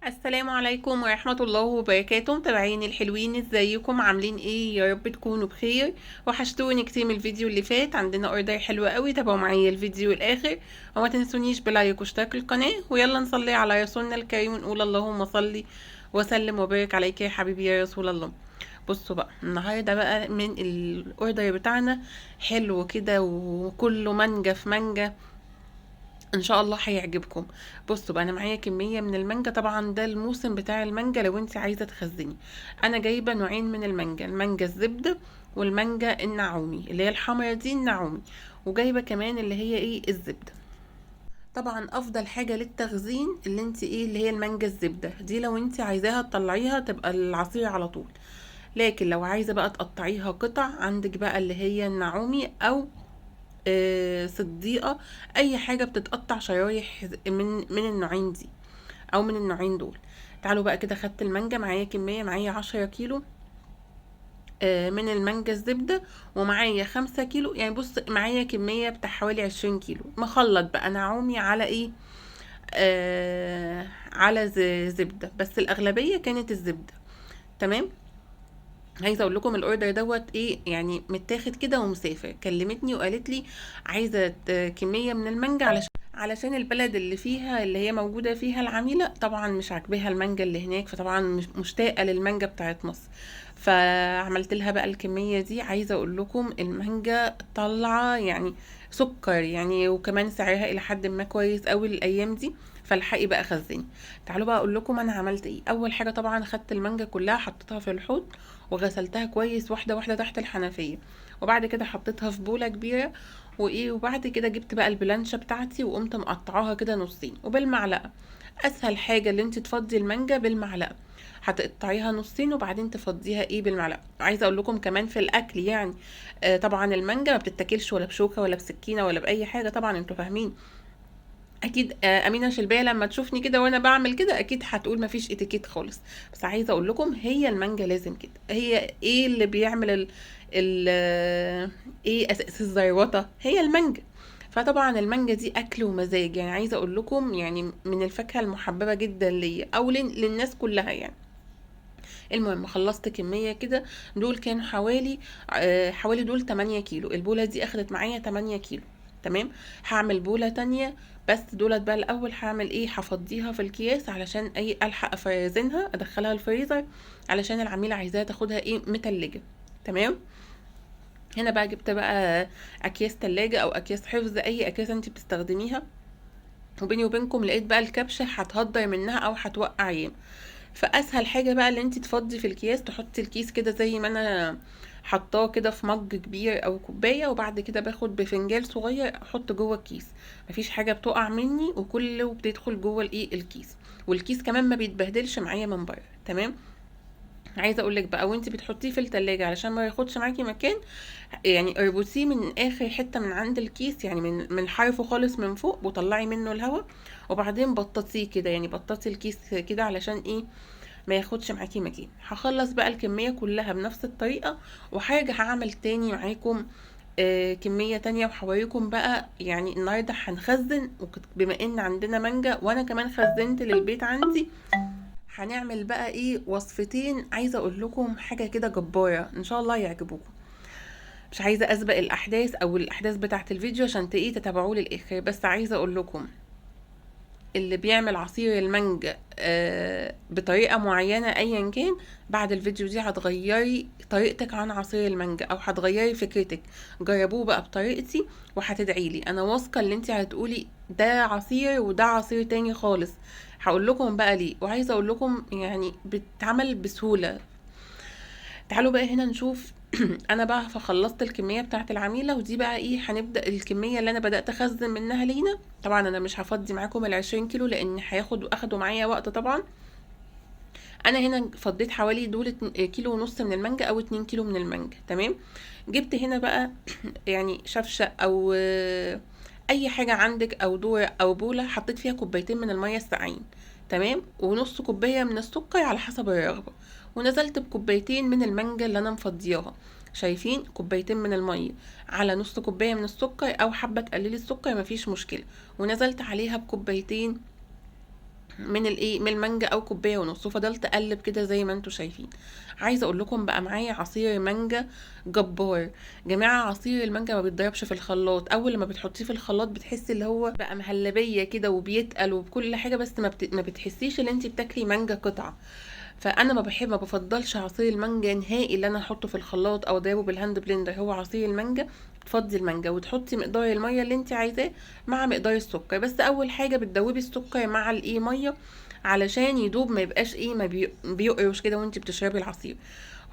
السلام عليكم ورحمة الله وبركاته. متابعيني الحلوين، ازيكم؟ عاملين ايه؟ يا رب تكونوا بخير. وحشتوني كتير من الفيديو اللي فات. عندنا اوردر حلو قوي، تابعوا معايا الفيديو الاخر وما تنسونيش بلايك واشتراك القناة. ويلا نصلي على رسولنا الكريم ونقول اللهم صلي وسلم وبارك عليك يا حبيبي يا رسول الله. بصوا بقى النهارده بقى من الاوردر بتاعنا حلو كده وكله مانجا في مانجا، ان شاء الله هيعجبكم. بصوا بقى، انا معايا كميه من المانجا. طبعا ده الموسم بتاع المانجا لو انت عايزه تخزني. انا جايبه نوعين من المانجا، المانجا الزبده والمانجا النعومي اللي هي الحمرا دي النعومي، وجايبه كمان اللي هي ايه الزبده. طبعا افضل حاجه للتخزين اللي انت ايه اللي هي المانجا الزبده دي، لو انت عايزاها تطلعيها تبقى العصير على طول. لكن لو عايزه بقى تقطعيها قطع، عندك بقى اللي هي النعومي او صديقة. اي حاجة بتتقطع شرايح من النوعين دي او من النوعين دول. تعالوا بقى كده، خدت المانجا معايا كمية، معايا 10 كيلو من المانجا الزبدة، ومعايا 5 كيلو. يعني بص، معايا كمية بتاع حوالي 20 كيلو. مخلط بقى نعومي على ايه، على زبدة، بس الأغلبية كانت الزبدة. تمام. عايزه اقول لكم الاوردر دوت ايه، يعني متاخد كده ومسافر. كلمتني وقالت لي عايزه كميه من المانجا علشان البلد اللي فيها اللي هي موجوده فيها العميله طبعا مش عاجباها المانجا اللي هناك، فطبعا مش مشتاقه للمانجا بتاعت مصر. فعملت لها بقى الكميه دي. عايزه اقول لكم المانجا طالعه يعني سكر يعني، وكمان سعرها الى حد ما كويس قوي الايام دي. فالحقي بقى خزني. تعالوا بقى اقول لكم انا عملت ايه. اول حاجه طبعا خدت المانجا كلها حطيتها في الحوض وغسلتها كويس واحده واحده تحت الحنفيه، وبعد كده حطيتها في بوله كبيره وايه. وبعد كده جبت بقى البلانشه بتاعتي وقمت مقطعاها كده نصين وبالمعلقه. اسهل حاجه اللي انت تفضي المانجا بالمعلقه. هتقطعيها نصين وبعدين تفضيها ايه بالمعلقه. عايزه اقول لكم كمان في الاكل يعني، طبعا المانجا ما بتتاكلش ولا بشوكه ولا بسكينه ولا باي حاجه، طبعا انتوا فاهمين. اكيد امينه شلبيه لما تشوفني كده وانا بعمل كده اكيد هتقول مفيش اتيكيت خالص. بس عايزه اقول لكم هي المانجا لازم كده. هي ايه اللي بيعمل ايه اساس الزيوطه؟ هي المانجا. فطبعا المانجا دي اكل ومزاج. يعني عايزه اقول لكم يعني من الفاكهه المحببه جدا ليا او للناس كلها يعني. المهم خلصت كميه كده. دول كانوا حوالي دول 8 كيلو. البوله دي اخدت معايا 8 كيلو. تمام. هعمل بوله تانية، بس دولت بقى الاول هعمل ايه، هفضيها في الكياس علشان اي الحق افرزنها ادخلها الفريزر، علشان العميله عايزاها تاخدها ايه متلجه. تمام. هنا بقى جبت بقى اكياس تلاجة او اكياس حفظ، اي اكياس انت بتستخدميها. وبيني وبينكم لقيت بقى الكبشه هتهدر منها او هتوقع ياما. فاسهل حاجه بقى اللي انت تفضي في الكياس، تحطي الكيس كده زي ما انا حطاه كده في مج كبير او كوبايه، وبعد كده باخد بفنجان صغير احط جوه الكيس. مفيش حاجه بتقع مني وكله بتدخل جوه الايه الكيس. والكيس كمان ما بيتبهدلش معايا من بره. تمام. عايزه اقول لك بقى، وانت بتحطيه في التلاجة علشان ما ياخدش معاكي مكان، يعني اربطيه من اخر حته من عند الكيس، يعني من حرفه خالص من فوق، وطلعي منه الهواء. وبعدين بططيه كده، يعني بططي الكيس كده علشان ايه ما ياخدش معاكي مكان. هخلص بقى الكميه كلها بنفس الطريقه، وهرجع هعمل تاني معاكم كمية تانية وحواريكم بقى. يعني النهاردة هنخزن، بما ان عندنا مانجا وانا كمان خزنت للبيت عندي، هنعمل بقى ايه وصفتين. عايزة اقول لكم حاجة كده جبارة ان شاء الله يعجبوكم. مش عايزة اسبق الاحداث او الاحداث بتاعة الفيديو عشان ايه تتابعوه للاخر، بس عايزة اقول لكم اللي بيعمل عصير المانجا بطريقة معينة ايا كان، بعد الفيديو دي هتغيري طريقتك عن عصير المانجا او هتغيري فكرتك. جربوه بقى بطريقتي وهتدعيلي. انا واثقة ان انت هتقولي ده عصير وده عصير تاني خالص. هقول لكم بقى ليه، وعايزة اقول لكم يعني بتتعمل بسهولة. تعالوا بقى هنا نشوف. انا بقى فخلصت الكميه بتاعه العميله، ودي بقى ايه هنبدا الكميه اللي انا بدات اخزن منها لينا. طبعا انا مش هفضي معاكم ال20 كيلو لان اخدوا معايا وقت طبعا. انا هنا فضيت حوالي دول كيلو ونص من المانجا او 2 كيلو من المانجا. تمام. جبت هنا بقى يعني شفشه او اي حاجه عندك او دور او بوله، حطيت فيها كوبايتين من الميه الساقعين. تمام. ونص كوبايه من السكر على حسب الرغبه. ونزلت بكوبايتين من المانجا اللي انا مفضياها. شايفين؟ كوبايتين من الميه على نص كوبايه من السكر، او حابه تقللي السكر مفيش مشكله. ونزلت عليها بكوبايتين من المانجا او كوبايه ونص، وفضلت اقلب كده زي ما انتوا شايفين. عايزه اقول لكم بقى معايا عصير مانجا جبار. جماعه عصير المانجا ما بيتضربش في الخلاط، اول لما بتحطيه في الخلاط بتحسي اللي هو بقى مهلبيه كده وبيتقل وبكل حاجه، بس ما بتحسيش ان انت بتاكلي مانجا قطعه. فانا ما بفضلش عصير المانجا نهائي اللي انا احطه في الخلاط او اضربه بالهاند بلندر. هو عصير المانجا تفضي المانجا وتحطي مقدار الميه اللي انت عايزاه مع مقدار السكر، بس اول حاجه بتدوبي السكر مع ميه علشان يدوب، ما يبقاش بيقرش كده وانت بتشربي العصير.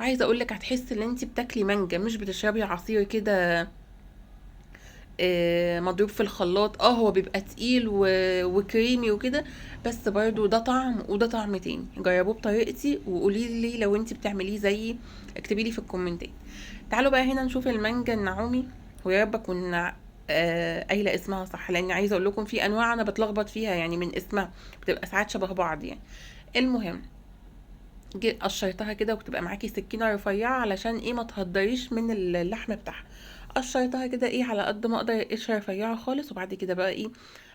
وعايزه اقول لك هتحسي ان انت بتاكلي مانجا، مش بتشربي عصير كده مضروب في الخلاط. هو بيبقى تقيل وكريمي وكده، بس برضو ده طعم وده طعم تاني. جربوه بطريقتي وقولي لي لو انت بتعمليه زيي، اكتبي لي في الكومنتات. تعالوا بقى هنا نشوف المانجا النعومي، ويا رب اكون قايله اسمها صح، لان عايزه اقول لكم في انواع انا بتلخبط فيها يعني من اسمها، بتبقى ساعات شبه بعض يعني. المهم قشرتها كده، وبتبقى معاكي سكينه رفيعه علشان ما تهدريش من اللحم بتاعها. قشرتها كده على قد ما اقدر، قشره رفيعه خالص. وبعد كده بقى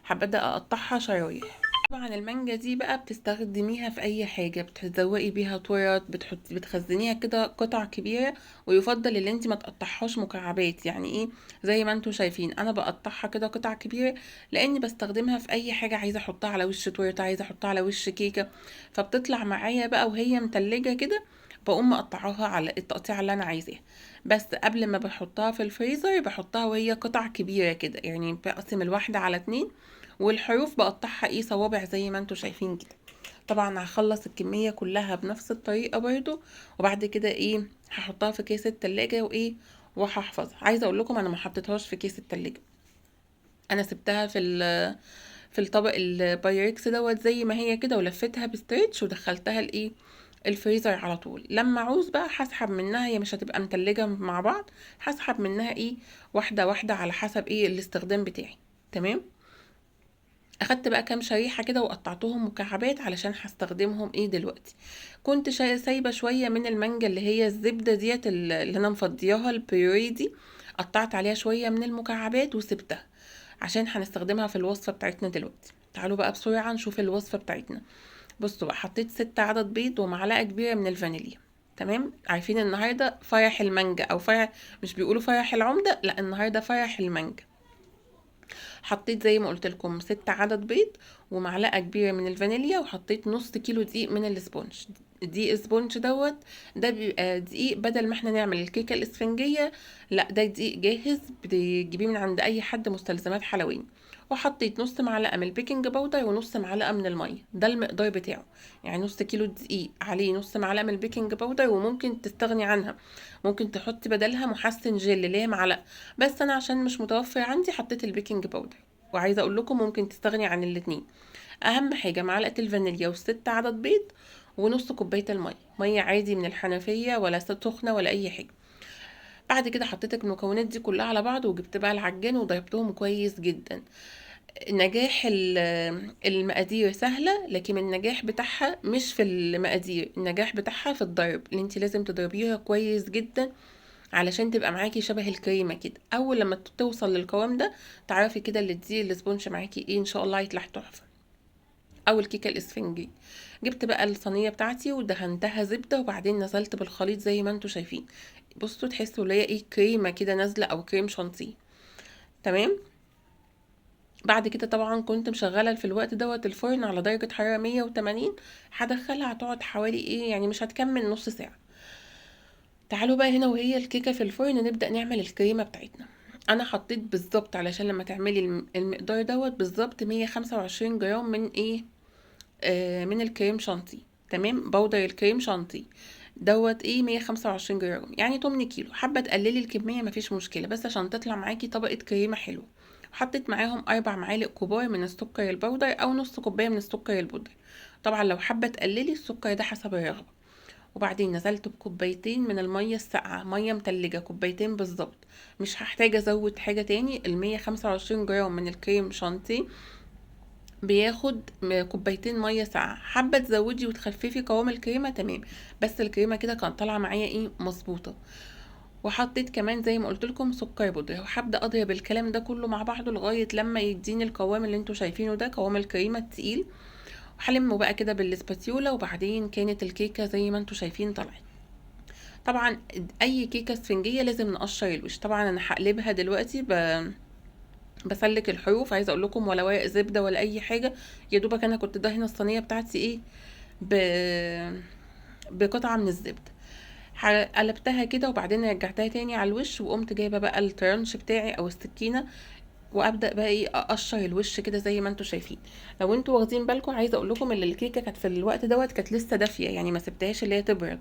هبدا اقطعها شرايح. طبعا المانجا دي بقى بتستخدميها في اي حاجه، بتزوقي بيها تورت، بتخزنيها كده قطع كبيره. ويفضل ان انت ما تقطعهاش مكعبات، يعني زي ما انتم شايفين انا بقطعها كده قطع كبيره، لاني بستخدمها في اي حاجه، عايزه احطها على وش تورت، عايزه احطها على وش كيكه. فبتطلع معايا بقى وهي متلجه كده، بقوم مقطعاها على التقطيع اللي انا عايزاه. بس قبل ما بحطها في الفريزر بحطها وهي قطع كبيره كده، يعني بقسم الواحده على 2، والحروف بقطعها صوابع زي ما انتوا شايفين كده. طبعا هخلص الكمية كلها بنفس الطريقة برضو، وبعد كده هحطها في كيس التلاجة وهحفظها. عايزة اقول لكم انا ما حطيتهاش في كيس التلاجة، انا سبتها في الطبق البايركس دوت زي ما هي كده، ولفتها بستريتش ودخلتها الفريزر على طول. لما عاوز بقى هسحب منها، هي مش هتبقى متلجة مع بعض، هسحب منها واحدة واحدة على حسب الاستخدام بتاعي. تمام. اخدت بقى كام شريحة كده وقطعتهم مكعبات علشان هستخدمهم دلوقتي. كنت سايبة شوية من المانجا اللي هي الزبدة ديت اللي انا مفضياها البيوري دي، قطعت عليها شوية من المكعبات وسبتها عشان هنستخدمها في الوصفة بتاعتنا دلوقتي. تعالوا بقى بسرعة نشوف الوصفة بتاعتنا. بصوا بقى، حطيت 6 عدد بيض ومعلقة كبيرة من الفانيليا. تمام. عارفين النهاردة فرح المانجا او فرح، مش بيقولوا فرح العمدة، لا النهاردة فرح المانجا. حطيت زي ما قلت لكم 6 عدد بيض ومعلقه كبيره من الفانيليا، وحطيت نص كيلو دقيق من الاسبونج. دقيق اسبونج ده بيبقى دقيق بدل ما احنا نعمل الكيكه الاسفنجيه، لا ده دقيق جاهز بتجيبيه من عند اي حد مستلزمات حلواني. وحطيت نص معلقه من البيكنج باودر ونص معلقه من الميه، ده المقدار بتاعه. يعني نص كيلو دقيق عليه نص معلقه من البيكنج باودر، وممكن تستغني عنها، ممكن تحطي بدلها محسن جل اللي هي معلقه، بس انا عشان مش متوفر عندي حطيت البيكنج باودر. وعايزه اقول لكم ممكن تستغني عن الاتنين. اهم حاجه معلقه الفانيليا وست عدد بيض ونص كوبايه ميه عادي من الحنفيه، ولا سخنه ولا اي حاجه. بعد كده حطيت المكونات دي كلها على بعض، وجبت بقى العجان وضربتهم كويس جدا. نجاح المقادير سهلة، لكن النجاح بتاعها مش في المقادير، النجاح بتاعها في الضرب، اللي انت لازم تضربيها كويس جدا علشان تبقى معاكي شبه الكريمة كده. اول لما توصل للقوام ده تعرفي كده اللي دي الاسبونج معاكي ان شاء الله هيطلع تحفة، او الكيكة الاسفنجي. جبت بقى الصينية بتاعتي ودهنتها زبدة، وبعدين نزلت بالخليط زي ما انتوا شايفين. بصوا تحسوا اللي هي كريمة كده نازلة، او كريم شانتيه. تمام. بعد كده طبعا كنت مشغله في الوقت دوت الفرن على درجه حراره 180. هدخلها هتقعد حوالي يعني مش هتكمل نص ساعه. تعالوا بقى هنا وهي الكيكه في الفرن نبدا نعمل الكريمه بتاعتنا. انا حطيت بالظبط علشان لما تعملي المقدار دوت بالظبط 125 جرام من من الكريم شانتيه. تمام. بودر الكريم شانتيه دوت 125 جرام، يعني 8 كيلو. حابه تقللي الكميه مفيش مشكله، بس عشان تطلع معاكي طبقه كريمه حلوه. حطيت معاهم 4 معالق كبار من السكر البودر او نص كوبايه من السكر البودر. طبعا لو حابه تقللي السكر ده حسب الرغبه. وبعدين نزلت بكوبايتين من الميه الساقعه، ميه متلجه كوبايتين بالظبط. مش هحتاج ازود حاجه تاني. ال 125 جرام من الكريم شانتيه بياخد كوبايتين ميه ساقعه. حابه تزودي وتخففي قوام الكريمه تمام، بس الكريمه كده كانت طالعه معايا مظبوطه. وحطيت كمان زي ما قلت لكم سكر بودره، وهبدا اضرب الكلام ده كله مع بعضه لغايه لما يديني القوام اللي انتوا شايفينه ده، قوام الكريمه التقيل. وهلمه بقى كده بالسباتيولا، وبعدين كانت الكيكه زي ما انتوا شايفين طلعت. طبعا اي كيكه اسفنجيه لازم نقشر الوش. طبعا انا هقلبها دلوقتي بسلك الحروف. عايزه اقول لكم ولا ورق زبده ولا اي حاجه، يا دوبك انا كنت دهنه الصينيه بتاعتي ايه ب... بقطعه من الزبده. قلبتها كده وبعدين رجعتها تاني على الوش، وقمت جايبه بقى الترانش بتاعي او السكينه، وابدا بقى ايه اقشر الوش كده زي ما انتوا شايفين. لو انتوا واخدين بالكم، عايزه اقول لكم ان الكيكه كانت في الوقت دوت كانت لسه دافيه، يعني ما سبتهاش اللي هي تبرد،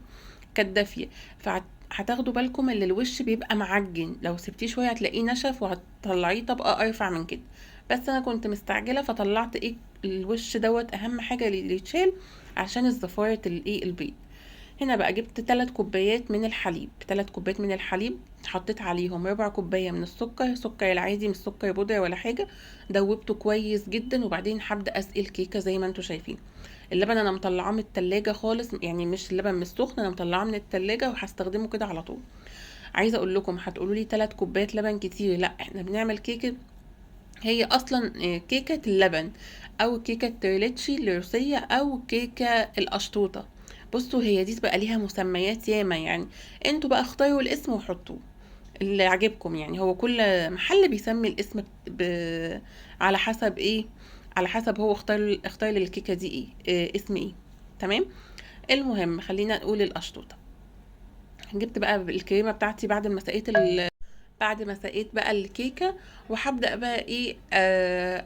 كانت دافيه. فهتاخدوا بالكم ان الوش بيبقى معجن، لو سبتيه شويه هتلاقيه نشف وهتطلعيه طبقه ارفع من كده. بس انا كنت مستعجله فطلعت ايه الوش دوت، اهم حاجه اللي يتشال عشان الزفاره الايه البيض. هنا بقى جبت 3 كوبايات من الحليب. 3 كوبايات من الحليب، حطيت عليهم ربع كوبايه من السكر، سكر العادي مش سكر بودره ولا حاجه. دوبته كويس جدا، وبعدين هبدا اسقي الكيكه زي ما انتوا شايفين. اللبن انا مطلعاه من التلاجة خالص، يعني مش اللبن مش سخن، انا مطلعاه من التلاجة وهستخدمه كده على طول. عايزه اقول لكم هتقولوا لي 3 كوبايات لبن كتير، لا احنا بنعمل كيكه هي اصلا كيكه اللبن، او كيكه تريليتشي الروسيه، او كيكه القشطوطه. بصوا هي دي بقى ليها مسميات ياما، يعني انتوا بقى اختاروا الاسم وحطوه اللي عجبكم. يعني هو كل محل بيسمي الاسم على حسب ايه، على حسب هو اختار للكيكه دي اسم ايه. تمام. المهم خلينا نقول القشطوطه. جبت بقى الكريمه بتاعتي بعد ما سقيت بقى الكيكه، وهبدا بقى ايه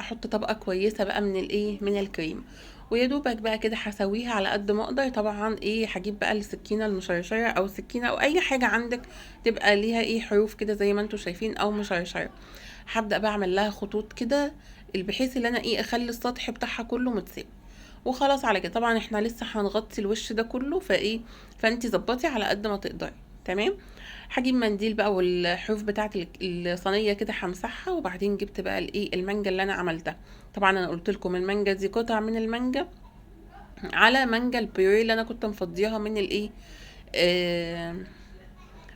احط طبقه كويسه بقى من الايه من الكريم. ويا دوبك بقى كده هسويها على قد ما اقدر. طبعا ايه هجيب بقى السكينه المشرشره او السكينه او اي حاجه عندك تبقى ليها ايه حروف كده زي ما انتوا شايفين او مشرشره. هبدا بقى اعمل لها خطوط كده، بحيث ان انا ايه اخلي السطح بتاعها كله متساوي. وخلاص على كده. طبعا احنا لسه هنغطي الوش ده كله، فانتي ظبطي على قد ما تقدري. تمام. هجيب منديل بقى والحروف بتاعت الصينيه كده همسحها. وبعدين جبت بقى الايه المانجا اللي انا عملتها. طبعا انا قلت لكم المانجا دي قطع من المانجا على مانجا البيوري اللي انا كنت مفضياها من الايه آه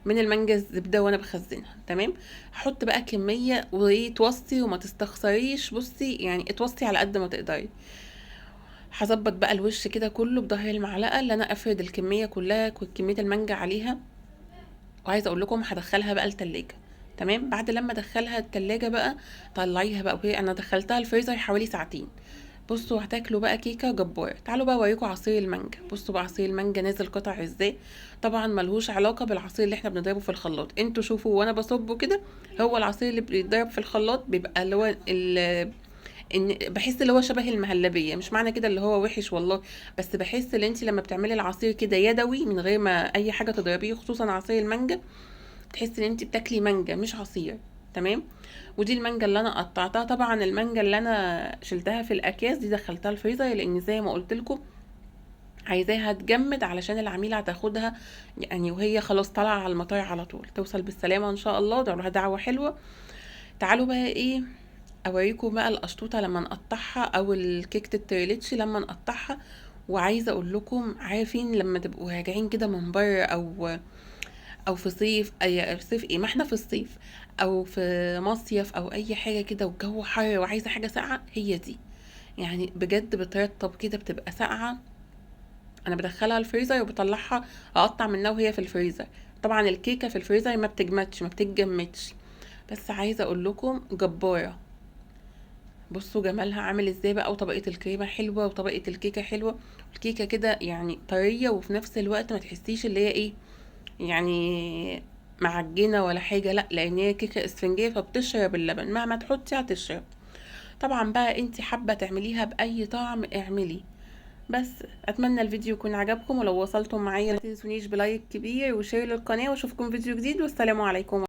من المانجا الزبده وانا بخزنها. تمام. هحط بقى كميه وتوصي وما تستخسريش. بصي يعني اتوصي على قد ما تقدري. هظبط بقى الوش كده كله بظهر المعلقه اللي انا افرد الكميه كلها كميه المانجا عليها. وعايزه اقول لكم هدخلها بقى التلاجة. تمام. بعد لما ادخلها التلاجة بقى طلعيها بقى، وهي انا دخلتها الفريزر حوالي ساعتين. بصوا هتاكلوا بقى كيكه جبار. تعالوا بقى اوريكم عصير المانجا. بصوا بقى عصير المانجا نازل قطع ازاي. طبعا ملهوش علاقه بالعصير اللي احنا بنضربه في الخلاط. انتوا شوفوا وانا بصبه كده، هو العصير اللي بيتضرب في الخلاط بيبقى اللي هو ان بحس اللي هو شبه المهلبيه. مش معنى كده اللي هو وحش والله، بس بحس ان انت لما بتعملي العصير كده يدوي من غير ما اي حاجه تضربيه، خصوصا عصير المانجا، تحسي ان انت بتاكلي مانجا مش عصير. تمام. ودي المانجا اللي انا قطعتها. طبعا المانجا اللي انا شلتها في الاكياس دي دخلتها الفريزر، لان زي ما قلت لكم عايزاها تجمد علشان العميله هتاخدها يعني وهي خلاص طالعه على المطار على طول، توصل بالسلامه ان شاء الله. ده لها دعوه حلوه. تعالوا بقى ايه اوريكم بقى القشطوطه لما نقطعها، او الكيكه التريليتشي لما نقطعها. وعايزه اقول لكم، عارفين لما تبقوا راجعين كده من بره، او في صيف، اي صيف ايه، ما احنا في الصيف، او في مصيف او اي حاجه كده والجو حر وعايزه حاجه ساقعه، هي دي يعني بجد بترطب كده بتبقى ساقعه. انا بدخلها الفريزر وبطلعها اقطع منها وهي في الفريزر. طبعا الكيكه في الفريزر ما بتجمدش ما بتتجمدش، بس عايزه اقول لكم جباره. بصوا جمالها عامل ازاي بقى، وطبقه الكريمه حلوه وطبقه الكيكه حلوه. الكيكه كده يعني طريه، وفي نفس الوقت ما تحسيش اللي هي ايه يعني معجنه ولا حاجه، لا لان هي كيكه اسفنجيه فبتشرب اللبن مهما تحطي هتشرب. طبعا بقى انتي حابه تعمليها باي طعم اعملي. بس اتمنى الفيديو يكون عجبكم، ولو وصلتم معايا ما تنسونيش بلايك كبير وشير للقناه، واشوفكم فيديو جديد، والسلام عليكم.